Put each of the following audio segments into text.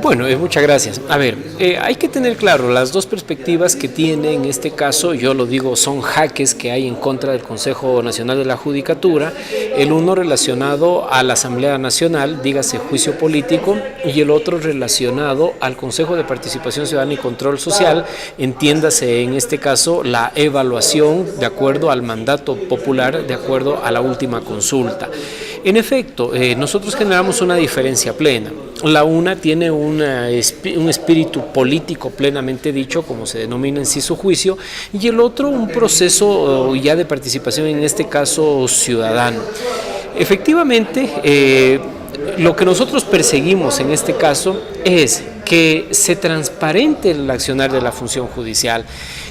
Bueno, muchas gracias. A ver, hay que tener claro las dos perspectivas que tiene en este caso, yo lo digo, son jaques que hay en contra del Consejo Nacional de la Judicatura, el uno relacionado a la Asamblea Nacional, dígase juicio político, y el otro relacionado al Consejo de Participación Ciudadana y Control Social, entiéndase en este caso la evaluación de acuerdo al mandato popular, de acuerdo a la última consulta. En efecto, nosotros generamos una diferencia plena. La una tiene un espíritu político plenamente dicho, como se denomina en sí su juicio, y el otro un proceso ya de participación, en este caso ciudadano. Efectivamente, lo que nosotros perseguimos en este caso es que se transparente el accionar de la función judicial,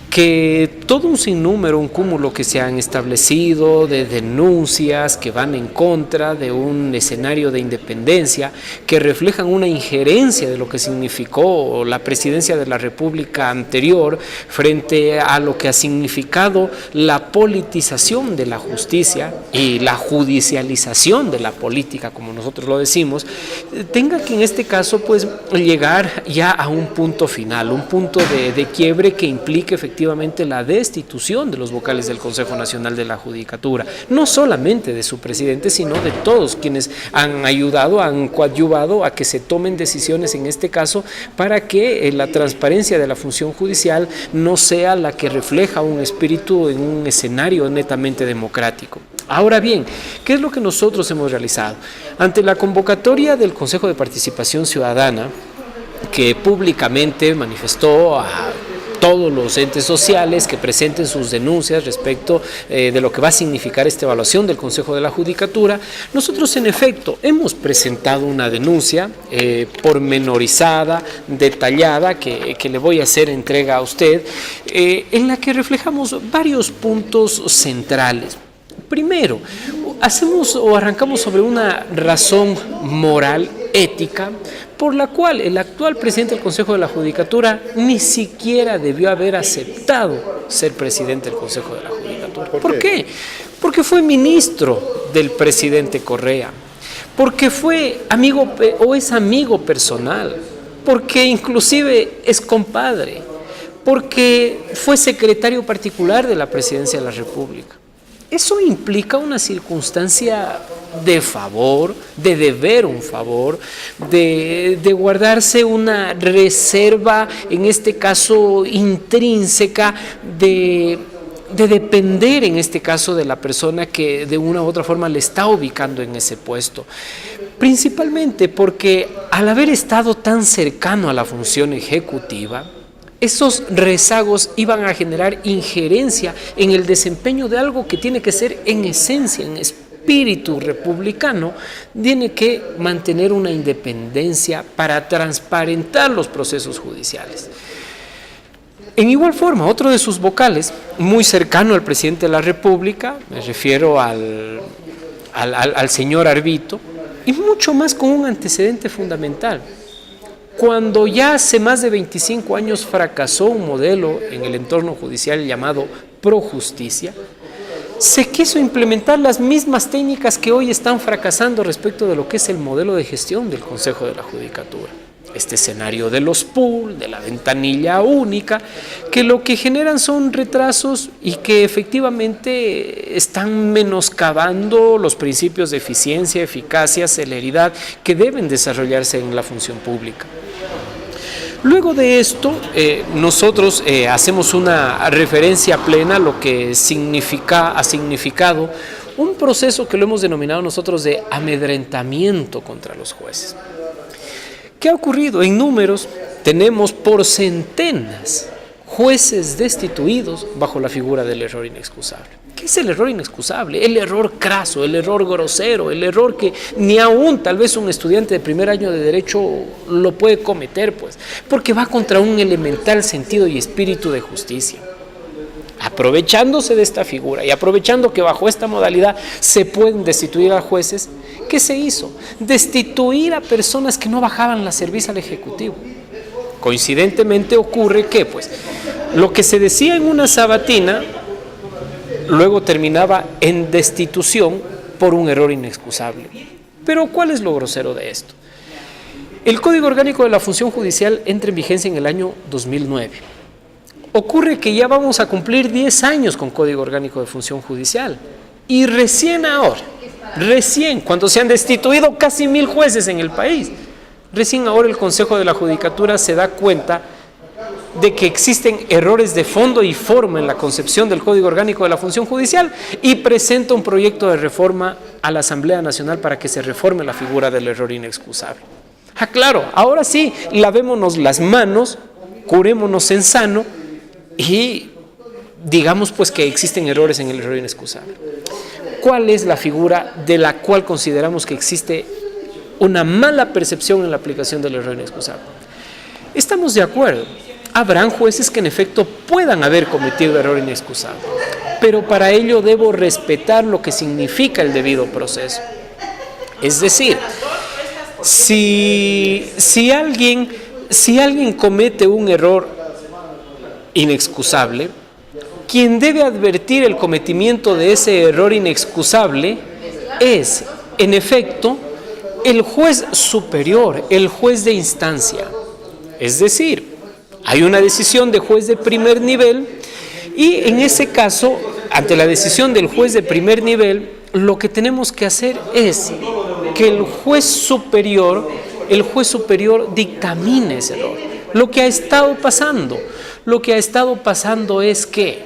que todo un sinnúmero, un cúmulo que se han establecido de denuncias que van en contra de un escenario de independencia, que reflejan una injerencia de lo que significó la presidencia de la República anterior frente a lo que ha significado la politización de la justicia y la judicialización de la política, como nosotros lo decimos, tenga que en este caso pues llegar ya a un punto final, un punto de quiebre que implique efectivamente la destitución de los vocales del Consejo Nacional de la Judicatura, no solamente de su presidente, sino de todos quienes han ayudado, han coadyuvado a que se tomen decisiones en este caso para que la transparencia de la función judicial no sea la que refleja un espíritu en un escenario netamente democrático. Ahora bien, ¿qué es lo que nosotros hemos realizado? Ante la convocatoria del Consejo de Participación Ciudadana, que públicamente manifestó a todos los entes sociales que presenten sus denuncias respecto de lo que va a significar esta evaluación del Consejo de la Judicatura, nosotros en efecto hemos presentado una denuncia pormenorizada, detallada, que le voy a hacer entrega a usted, en la que reflejamos varios puntos centrales. Primero, arrancamos sobre una razón moral, ética, por la cual el actual presidente del Consejo de la Judicatura ni siquiera debió haber aceptado ser presidente del Consejo de la Judicatura. ¿Por qué? Porque fue ministro del presidente Correa, porque fue amigo o es amigo personal, porque inclusive es compadre, porque fue secretario particular de la Presidencia de la República. Eso implica una circunstancia de favor, de deber un favor, de guardarse una reserva, en este caso intrínseca, de depender en este caso de la persona que de una u otra forma le está ubicando en ese puesto. Principalmente porque al haber estado tan cercano a la función ejecutiva, esos rezagos iban a generar injerencia en el desempeño de algo que tiene que ser en esencia, en espíritu republicano, tiene que mantener una independencia para transparentar los procesos judiciales. En igual forma, otro de sus vocales, muy cercano al presidente de la República, me refiero al señor Arbito, y mucho más con un antecedente fundamental. Cuando ya hace más de 25 años fracasó un modelo en el entorno judicial llamado projusticia, se quiso implementar las mismas técnicas que hoy están fracasando respecto de lo que es el modelo de gestión del Consejo de la Judicatura. Este escenario de los pool, de la ventanilla única, que lo que generan son retrasos y que efectivamente están menoscabando los principios de eficiencia, eficacia, celeridad que deben desarrollarse en la función pública. Luego de esto, nosotros hacemos una referencia plena a lo que ha significado un proceso que lo hemos denominado nosotros de amedrentamiento contra los jueces. ¿Qué ha ocurrido? En números tenemos por centenas jueces destituidos bajo la figura del error inexcusable. ¿Qué es el error inexcusable? El error craso, el error grosero, el error que ni aún tal vez un estudiante de primer año de Derecho lo puede cometer, pues, porque va contra un elemental sentido y espíritu de justicia. Aprovechándose de esta figura y aprovechando que bajo esta modalidad se pueden destituir a jueces, ¿qué se hizo? Destituir a personas que no bajaban la cerviz al Ejecutivo. Coincidentemente ocurre que, pues, lo que se decía en una sabatina luego terminaba en destitución por un error inexcusable. Pero ¿cuál es lo grosero de esto? El Código Orgánico de la Función Judicial entra en vigencia en el año 2009. Ocurre que ya vamos a cumplir 10 años con Código Orgánico de Función Judicial. Y recién ahora, cuando se han destituido casi 1000 jueces en el país, recién ahora el Consejo de la Judicatura se da cuenta de que existen errores de fondo y forma en la concepción del Código Orgánico de la Función Judicial y presenta un proyecto de reforma a la Asamblea Nacional para que se reforme la figura del error inexcusable. Claro, ahora sí, lavémonos las manos, curémonos en sano y digamos pues que existen errores en el error inexcusable. ¿Cuál es la figura de la cual consideramos que existe una mala percepción en la aplicación del error inexcusable? Estamos de acuerdo, habrán jueces que en efecto puedan haber cometido error inexcusable, pero para ello debo respetar lo que significa el debido proceso. Es decir, si alguien comete un error inexcusable, quien debe advertir el cometimiento de ese error inexcusable es, en efecto, el juez superior, el juez de instancia. Es decir, hay una decisión de juez de primer nivel y en ese caso, ante la decisión del juez de primer nivel, lo que tenemos que hacer es que el juez superior dictamine ese error. Lo que ha estado pasando es que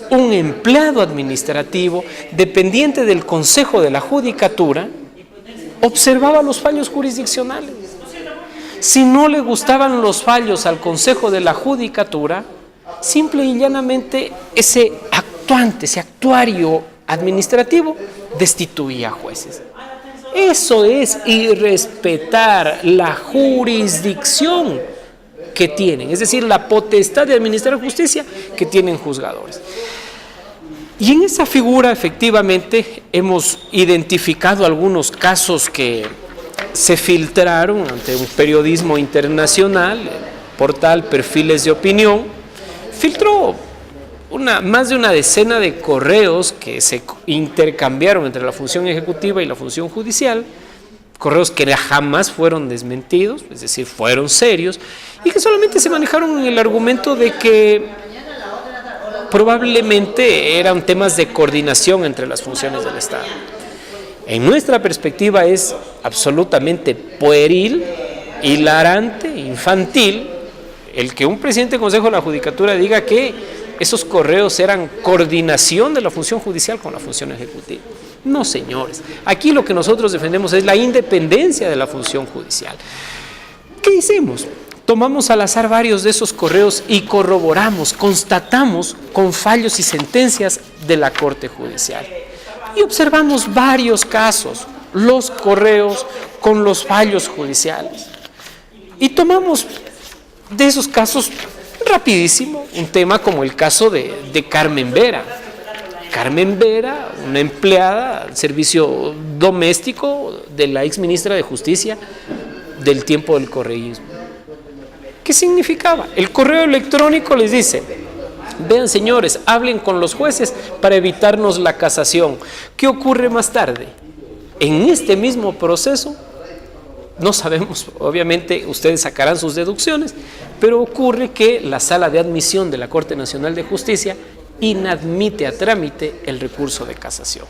un empleado administrativo, dependiente del Consejo de la Judicatura, observaba los fallos jurisdiccionales. Si no le gustaban los fallos al Consejo de la Judicatura, simple y llanamente ese actuario administrativo destituía jueces. Eso es irrespetar la jurisdicción que tienen, es decir, la potestad de administrar justicia que tienen juzgadores. Y en esa figura efectivamente hemos identificado algunos casos que se filtraron ante un periodismo internacional, el portal Perfiles de Opinión, filtró más de una decena de correos que se intercambiaron entre la función ejecutiva y la función judicial, correos que jamás fueron desmentidos, es decir, fueron serios, y que solamente se manejaron en el argumento de que probablemente eran temas de coordinación entre las funciones del Estado. En nuestra perspectiva es absolutamente pueril, hilarante, infantil, el que un presidente del Consejo de la Judicatura diga que esos correos eran coordinación de la función judicial con la función ejecutiva. No, señores, aquí lo que nosotros defendemos es la independencia de la función judicial. ¿Qué hicimos? Tomamos al azar varios de esos correos y corroboramos, constatamos con fallos y sentencias de la Corte Judicial. Y observamos varios casos, los correos con los fallos judiciales. Y tomamos de esos casos rapidísimo un tema como el caso de Carmen Vera. Carmen Vera, una empleada al servicio doméstico de la ex ministra de Justicia del tiempo del correísmo. ¿Qué significaba? El correo electrónico les dice: vean, señores, hablen con los jueces para evitarnos la casación. ¿Qué ocurre más tarde? En este mismo proceso, no sabemos, obviamente ustedes sacarán sus deducciones, pero ocurre que la Sala de Admisión de la Corte Nacional de Justicia inadmite a trámite el recurso de casación.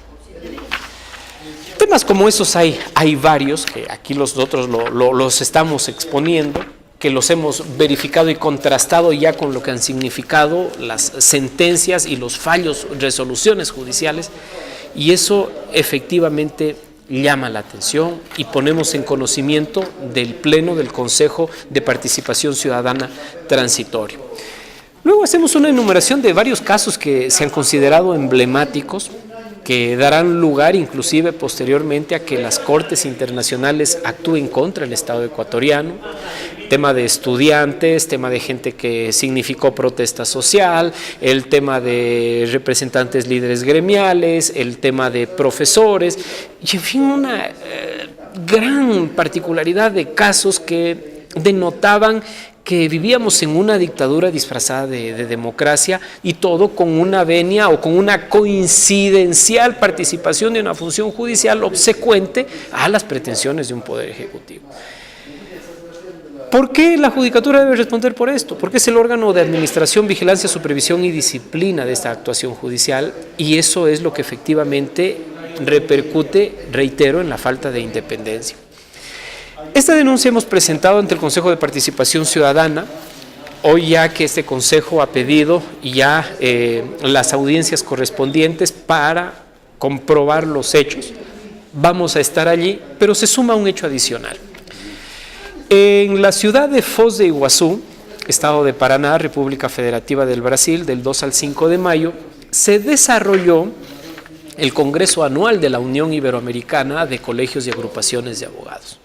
Temas como esos hay varios, que aquí nosotros los estamos exponiendo, que los hemos verificado y contrastado ya con lo que han significado las sentencias y los fallos, resoluciones judiciales, y eso efectivamente llama la atención y ponemos en conocimiento del Pleno del Consejo de Participación Ciudadana Transitorio. Luego hacemos una enumeración de varios casos que se han considerado emblemáticos, que darán lugar inclusive posteriormente a que las cortes internacionales actúen contra el Estado ecuatoriano. Tema de estudiantes, tema de gente que significó protesta social, el tema de representantes líderes gremiales, el tema de profesores, y en fin, una gran particularidad de casos que denotaban que vivíamos en una dictadura disfrazada de democracia, y todo con una venia o con una coincidencial participación de una función judicial obsecuente a las pretensiones de un poder ejecutivo. ¿Por qué la Judicatura debe responder por esto? Porque es el órgano de administración, vigilancia, supervisión y disciplina de esta actuación judicial, y eso es lo que efectivamente repercute, reitero, en la falta de independencia. Esta denuncia hemos presentado ante el Consejo de Participación Ciudadana, hoy ya que este Consejo ha pedido ya las audiencias correspondientes para comprobar los hechos. Vamos a estar allí, pero se suma un hecho adicional. En la ciudad de Foz de Iguazú, Estado de Paraná, República Federativa del Brasil, del 2 al 5 de mayo, se desarrolló el Congreso Anual de la Unión Iberoamericana de Colegios y Agrupaciones de Abogados.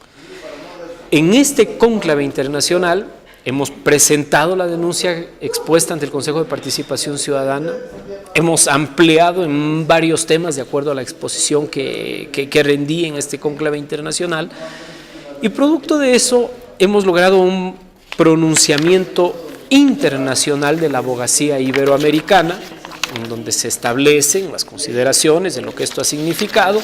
En este cónclave internacional hemos presentado la denuncia expuesta ante el Consejo de Participación Ciudadana, hemos ampliado en varios temas de acuerdo a la exposición que rendí en este cónclave internacional, y producto de eso hemos logrado un pronunciamiento internacional de la abogacía iberoamericana, en donde se establecen las consideraciones de lo que esto ha significado,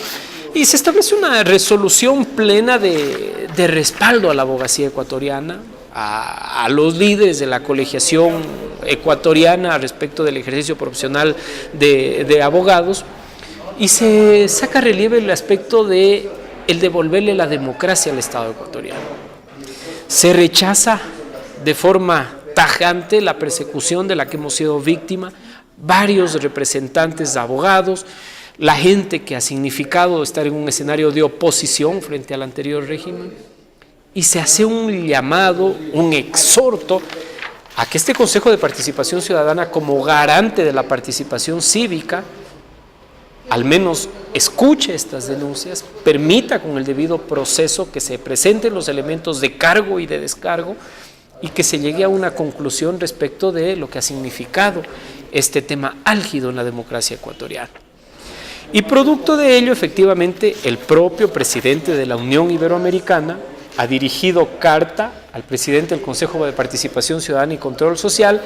y se establece una resolución plena de respaldo a la abogacía ecuatoriana, a los líderes de la colegiación ecuatoriana respecto del ejercicio profesional de abogados, y se saca a relieve el aspecto de el devolverle la democracia al Estado ecuatoriano. Se rechaza de forma tajante la persecución de la que hemos sido víctima varios representantes de abogados, la gente que ha significado estar en un escenario de oposición frente al anterior régimen, y se hace un llamado, un exhorto a que este Consejo de Participación Ciudadana, como garante de la participación cívica, al menos escuche estas denuncias, permita con el debido proceso que se presenten los elementos de cargo y de descargo, y que se llegue a una conclusión respecto de lo que ha significado este tema álgido en la democracia ecuatoriana. Y producto de ello, efectivamente, el propio presidente de la Unión Iberoamericana ha dirigido carta al presidente del Consejo de Participación Ciudadana y Control Social,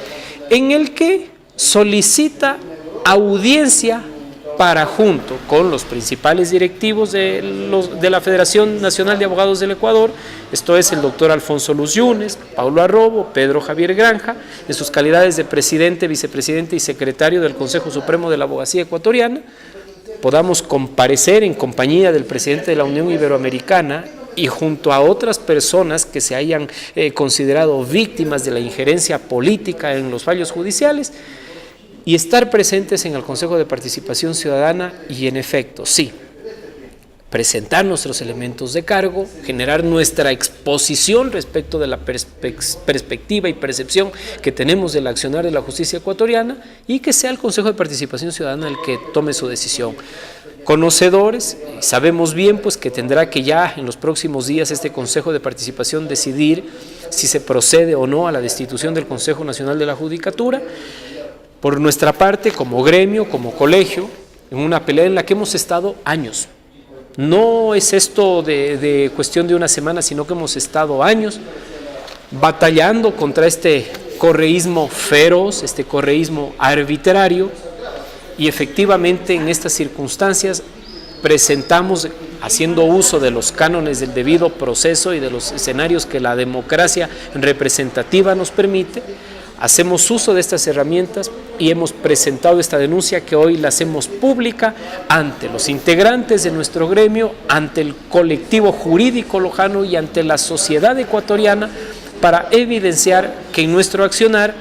en el que solicita audiencia para, junto con los principales directivos de la Federación Nacional de Abogados del Ecuador, esto es el doctor Alfonso Luz Yunes, Paulo Arrobo, Pedro Javier Granja, en sus calidades de presidente, vicepresidente y secretario del Consejo Supremo de la Abogacía Ecuatoriana, podamos comparecer en compañía del presidente de la Unión Iberoamericana y junto a otras personas que se hayan considerado víctimas de la injerencia política en los fallos judiciales, y estar presentes en el Consejo de Participación Ciudadana y, en efecto, sí, presentar nuestros elementos de cargo, generar nuestra exposición respecto de la perspectiva y percepción que tenemos del accionar de la justicia ecuatoriana, y que sea el Consejo de Participación Ciudadana el que tome su decisión. Conocedores, sabemos bien pues que tendrá que ya en los próximos días este Consejo de Participación decidir si se procede o no a la destitución del Consejo Nacional de la Judicatura. Por nuestra parte, como gremio, como colegio, en una pelea en la que hemos estado años. No es esto de cuestión de una semana, sino que hemos estado años batallando contra este correísmo feroz, este correísmo arbitrario, y efectivamente en estas circunstancias presentamos, haciendo uso de los cánones del debido proceso y de los escenarios que la democracia representativa nos permite, hacemos uso de estas herramientas y hemos presentado esta denuncia que hoy la hacemos pública ante los integrantes de nuestro gremio, ante el colectivo jurídico lojano y ante la sociedad ecuatoriana, para evidenciar que en nuestro accionar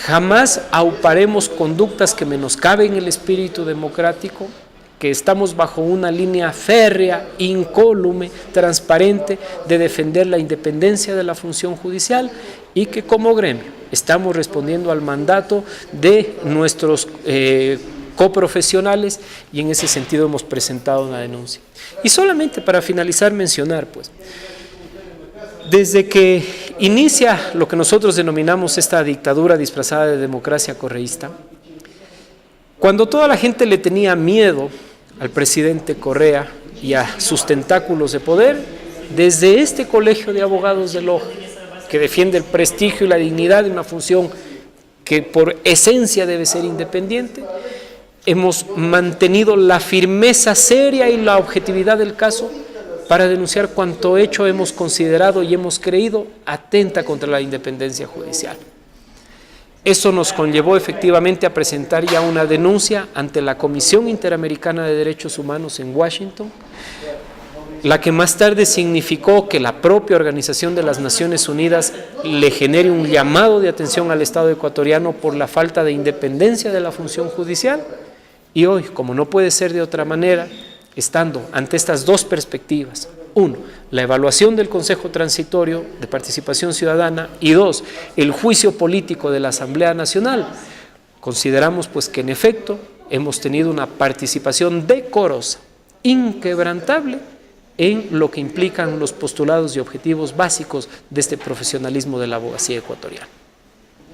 jamás auparemos conductas que menoscaben el espíritu democrático, que estamos bajo una línea férrea, incólume, transparente de defender la independencia de la función judicial, y que como gremio estamos respondiendo al mandato de nuestros coprofesionales, y en ese sentido hemos presentado una denuncia. Y solamente para finalizar mencionar, pues, desde que inicia lo que nosotros denominamos esta dictadura disfrazada de democracia correísta, cuando toda la gente le tenía miedo al presidente Correa y a sus tentáculos de poder, desde este colegio de abogados de Loja, que defiende el prestigio y la dignidad de una función que por esencia debe ser independiente, hemos mantenido la firmeza seria y la objetividad del caso para denunciar cuanto hecho hemos considerado y hemos creído atenta contra la independencia judicial. Eso nos conllevó efectivamente a presentar ya una denuncia ante la Comisión Interamericana de Derechos Humanos en Washington, la que más tarde significó que la propia Organización de las Naciones Unidas le genere un llamado de atención al Estado ecuatoriano por la falta de independencia de la función judicial. Y hoy, como no puede ser de otra manera, estando ante estas dos perspectivas: uno, la evaluación del Consejo Transitorio de Participación Ciudadana, y dos, el juicio político de la Asamblea Nacional, consideramos pues que en efecto hemos tenido una participación decorosa, inquebrantable, en lo que implican los postulados y objetivos básicos de este profesionalismo de la abogacía ecuatoriana.